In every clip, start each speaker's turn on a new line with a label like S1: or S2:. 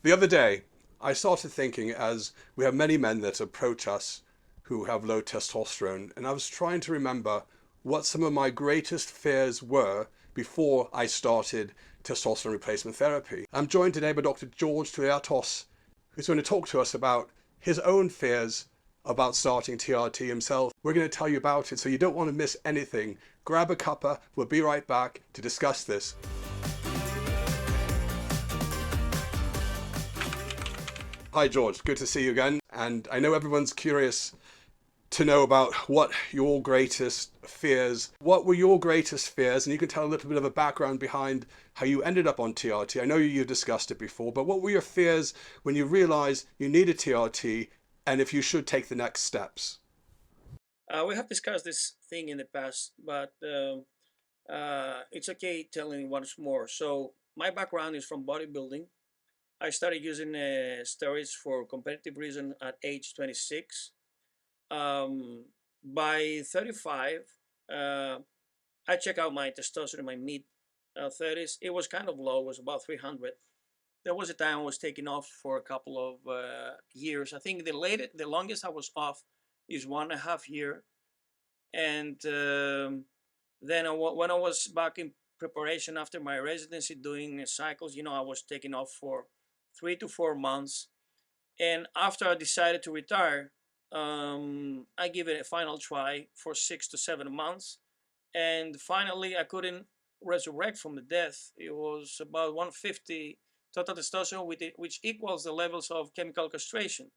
S1: The other day, I started thinking as we have many men that approach us who have low testosterone, and I was trying to remember what some of my greatest fears were before I started testosterone replacement therapy. I'm joined today by Dr. George Triatos, who's going to talk to us about his own fears about starting TRT himself. We're going to tell you about it, so you don't want to miss anything. Grab a cuppa, we'll be right back to discuss this. Hi, George. Good to see you again. And I know everyone's curious to know about what your greatest fears. What were your greatest fears? And you can tell a little bit of a background behind how you ended up on TRT. I know you've discussed it before, but what were your fears when you realized you needed TRT and if you should take the next steps?
S2: We have discussed this thing in the past, but it's okay telling once more. So my background is from bodybuilding. I started using steroids for competitive reason at age 26. By 35, uh, I check out my testosterone in my mid 30s. It was kind of low, it was about 300. There was a time I was taking off for a couple of years. I think the longest I was off is 1.5 year. And then when I was back in preparation after my residency doing cycles, I was taking off for 3 to 4 months. And after I decided to retire, I gave it a final try for 6 to 7 months. And finally, I couldn't resurrect from the death. It was about 150 total testosterone, which equals the levels of chemical castration.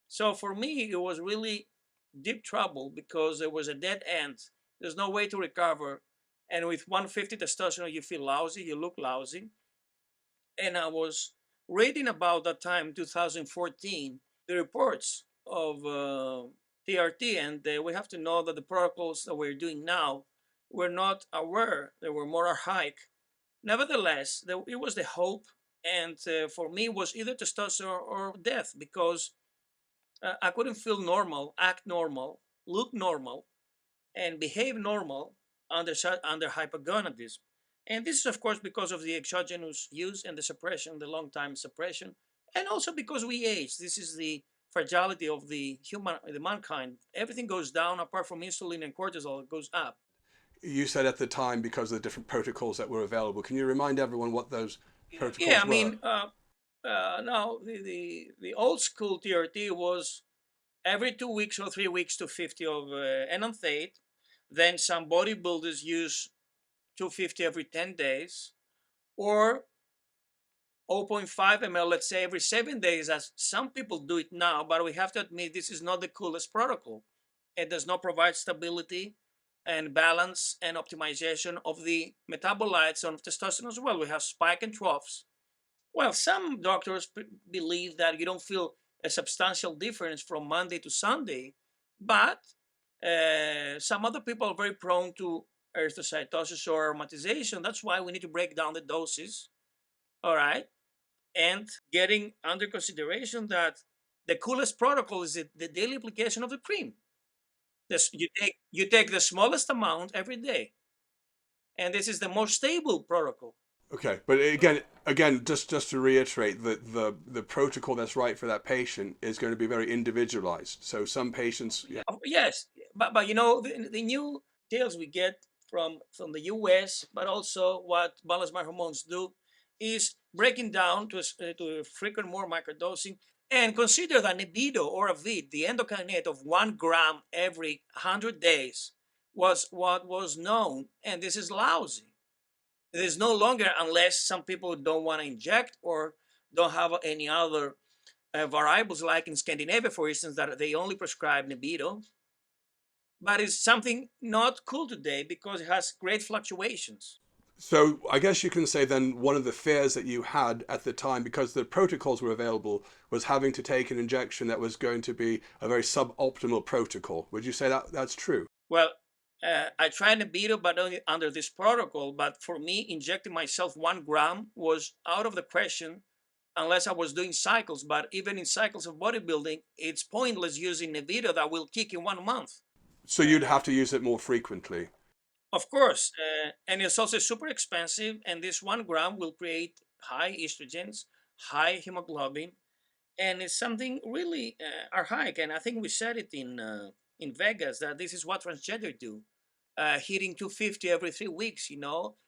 S2: So for me, it was really deep trouble because there was a dead end. There's no way to recover. And with 150 testosterone, you feel lousy, you look lousy. And I was reading about that time, 2014, the reports of TRT, and we have to know that the protocols that we're doing now were not aware, they were more archaic. Nevertheless, it was the hope, and for me, it was either testosterone or death because I couldn't feel normal, act normal, look normal, and behave normal under hypogonadism. And this is, of course, because of the exogenous use and the suppression, the long time suppression, and also because we age. This is the fragility of the mankind. Everything goes down apart from insulin and cortisol, it goes up.
S1: You said at the time because of the different protocols that were available. Can you remind everyone what those
S2: Yeah,
S1: protocols
S2: I
S1: were?
S2: mean, now the old school TRT was every 2 weeks or 3 weeks to 50 of enanthate. Then some bodybuilders use 250 every 10 days, or zero point 0.5 ml, let's say every 7 days, as some people do it now. But we have to admit this is not the coolest protocol. It does not provide stability and balance and optimization of the metabolites of testosterone as well. We have spike and troughs. Well, some doctors believe that you don't feel a substantial difference from Monday to Sunday, but some other people are very prone to erythrocytosis or aromatization. That's why we need to break down the doses, all right? And getting under consideration that the coolest protocol is the daily application of the cream. You take the smallest amount every day, and this is the most stable protocol.
S1: Okay, but again, just to reiterate that the protocol that's right for that patient is going to be very individualized. So some patients, yeah.
S2: Yes, but the new tales we get from the U.S., but also what balanced hormones do, is breaking down to frequent more microdosing, and consider that Nebido or Avid, the endokinase of 1 gram every 100 days, was what was known, and this is lousy. It is no longer, unless some people don't want to inject or don't have any other variables, like in Scandinavia, for instance, that they only prescribe Nebido, but it's something not cool today because it has great fluctuations.
S1: So I guess you can say then one of the fears that you had at the time, because the protocols were available, was having to take an injection that was going to be a very suboptimal protocol. Would you say that that's true?
S2: Well, I tried Nebido, but only under this protocol. But for me, injecting myself 1 gram was out of the question unless I was doing cycles. But even in cycles of bodybuilding, it's pointless using Nebido that will kick in 1 month.
S1: So you'd have to use it more frequently.
S2: Of course, and it's also super expensive. And this 1 gram will create high estrogens, high hemoglobin, and it's something really archaic. And I think we said it in Vegas that this is what transgender do, hitting 250 every 3 weeks,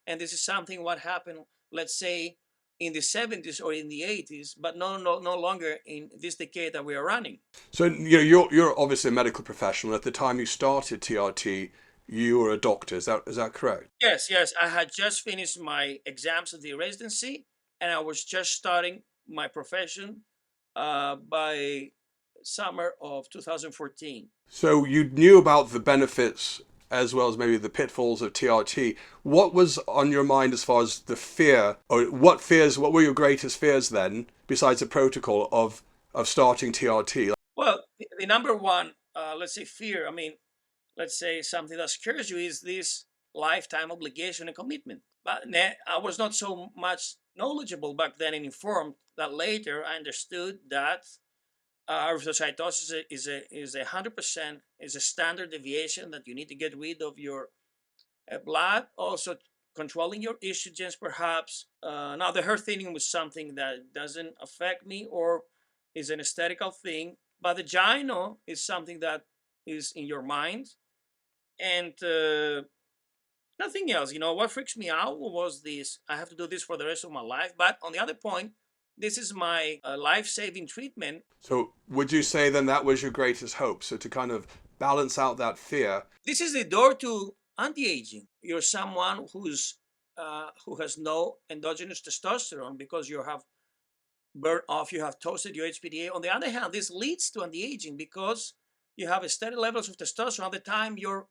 S2: and this is something what happened, let's say, in the 70s or in the 80s, but no longer in this decade that we are running.
S1: So you're obviously a medical professional. At the time you started TRT, you were a doctor. Is that correct?
S2: Yes, I had just finished my exams of the residency, and I was just starting my profession by summer of 2014.
S1: So you knew about the benefits as well as maybe the pitfalls of TRT. What was on your mind as far as the fear, or what were your greatest fears then, besides the protocol of starting TRT?
S2: Well, the number one, let's say, fear, I mean, let's say something that scares you is this lifetime obligation and commitment. But I was not so much knowledgeable back then and informed that later I understood that erythrocytosis is 100% is a standard deviation that you need to get rid of your blood, also controlling your estrogens perhaps. Now the hair thinning was something that doesn't affect me or is an aesthetical thing, but the gyno is something that is in your mind, and nothing else. What freaks me out was this: I have to do this for the rest of my life. But on the other point, this is my life-saving treatment.
S1: So would you say then that was your greatest hope? So to kind of balance out that fear.
S2: This is the door to anti-aging. You're someone who has no endogenous testosterone because you have burned off, you have toasted your HPDA. On the other hand, this leads to anti-aging because you have steady levels of testosterone at the time your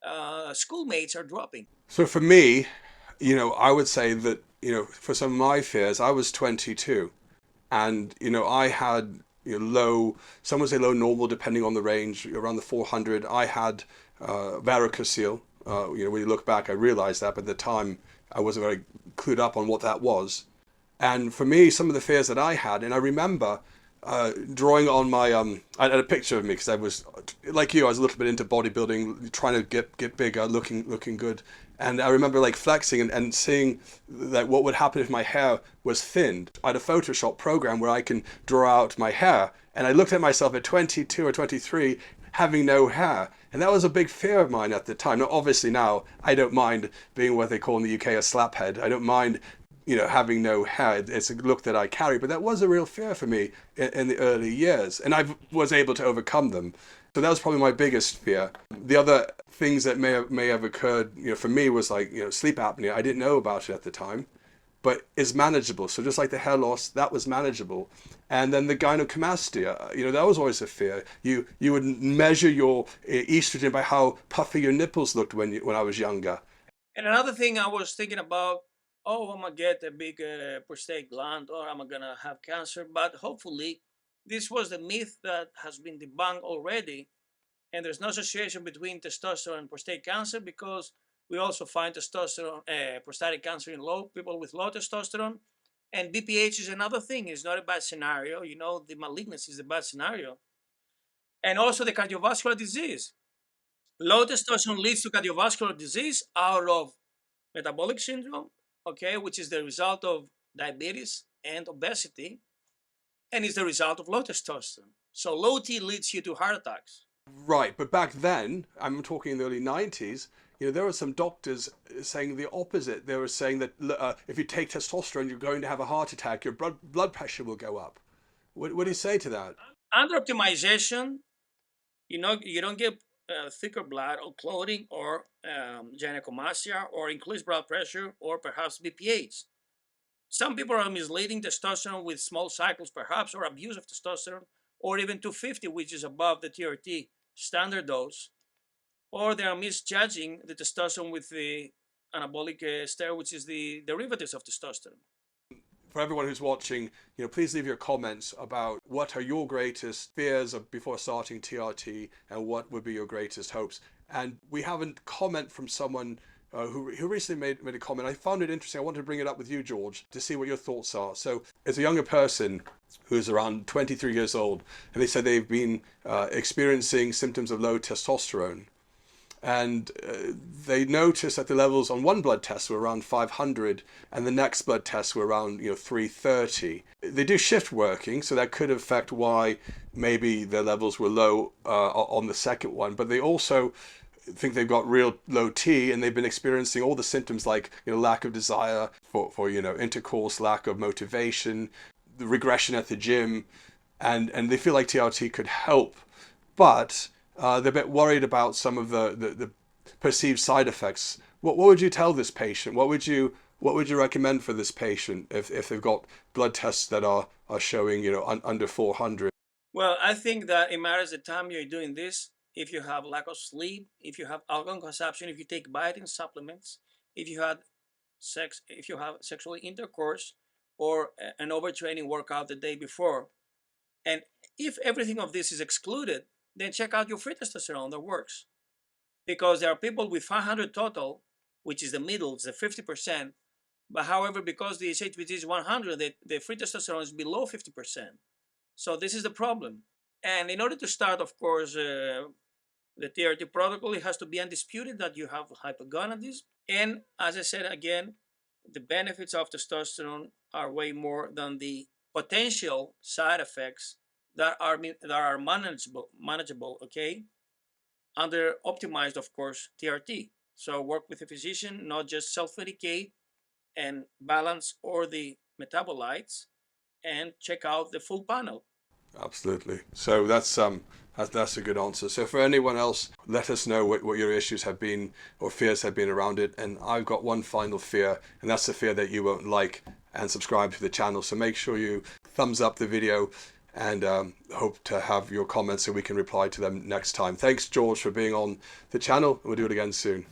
S2: schoolmates are dropping.
S1: So for me, I would say that, for some of my fears, I was 22, and, I had, some would say low normal, depending on the range, around the 400. I had varicocele. When you look back, I realized that, but at the time, I wasn't very clued up on what that was. And for me, some of the fears that I had, and I remember drawing on my, I had a picture of me because I was, like you, I was a little bit into bodybuilding, trying to get bigger, looking good. And I remember like flexing and seeing like what would happen if my hair was thinned. I had a Photoshop program where I can draw out my hair. And I looked at myself at 22 or 23 having no hair. And that was a big fear of mine at the time. Now, obviously now I don't mind being what they call in the UK a slaphead. I don't mind having no hair. It's a look that I carry, but that was a real fear for me in the early years, and I was able to overcome them. So that was probably my biggest fear. The other things that may have occurred, for me was like, sleep apnea. I didn't know about it at the time, but it's manageable. So just like the hair loss, that was manageable. And then the gynecomastia, that was always a fear. You would measure your estrogen by how puffy your nipples looked when I was younger.
S2: And another thing I was thinking about, oh, I'm gonna get a big prostate gland or I'm gonna have cancer. But hopefully, this was the myth that has been debunked already. And there's no association between testosterone and prostate cancer because we also find testosterone, prostatic cancer in people with low testosterone. And BPH is another thing. It's not a bad scenario. The malignancy is a bad scenario. And also the cardiovascular disease. Low testosterone leads to cardiovascular disease out of metabolic syndrome, okay, which is the result of diabetes and obesity, and is the result of low testosterone. So low T leads you to heart attacks.
S1: Right, but back then, I'm talking in the early 90s, there were some doctors saying the opposite. They were saying that if you take testosterone, you're going to have a heart attack, your blood pressure will go up. What do you say to that?
S2: Under optimization, you don't get thicker blood or clotting or gynecomastia or increased blood pressure or perhaps BPH. Some people are misleading testosterone with small cycles perhaps or abuse of testosterone or even 250, which is above the TRT standard dose, or they are misjudging the testosterone with the anabolic steroid, which is the derivatives of testosterone.
S1: For everyone who's watching, please leave your comments about what are your greatest fears before starting TRT and what would be your greatest hopes. And we have a comment from someone who recently made a comment. I found it interesting. I wanted to bring it up with you, George, to see what your thoughts are. So as a younger person who's around 23 years old, and they said they've been experiencing symptoms of low testosterone. and they noticed that the levels on one blood test were around 500, and the next blood tests were around 330. They do shift working, so that could affect why maybe their levels were low on the second one. But they also think they've got real low T, and they've been experiencing all the symptoms like lack of desire for intercourse, lack of motivation, the regression at the gym, and they feel like TRT could help, but they're a bit worried about some of the perceived side effects. What would you tell this patient? What would you recommend for this patient if they've got blood tests that are showing under 400?
S2: Well, I think that it matters the time you're doing this. If you have lack of sleep, if you have alcohol consumption, if you take vitamin supplements, if you had sex, if you have sexual intercourse, or an overtraining workout the day before, and if everything of this is excluded, then check out your free testosterone that works. Because there are people with 500 total, which is the middle, it's the 50%. But however, because the HHPG is 100, the free testosterone is below 50%. So this is the problem. And in order to start, of course, the TRT protocol, it has to be undisputed that you have hypogonadism. And as I said again, the benefits of testosterone are way more than the potential side effects that are manageable, okay? Under optimized, of course, TRT. So work with a physician, not just self-medicate, and balance all the metabolites, and check out the full panel.
S1: Absolutely. So that's a good answer. So for anyone else, let us know what your issues have been or fears have been around it. And I've got one final fear, and that's the fear that you won't like and subscribe to the channel. So make sure you thumbs up the video, and hope to have your comments so we can reply to them next time. Thanks, George, for being on the channel. We'll do it again soon.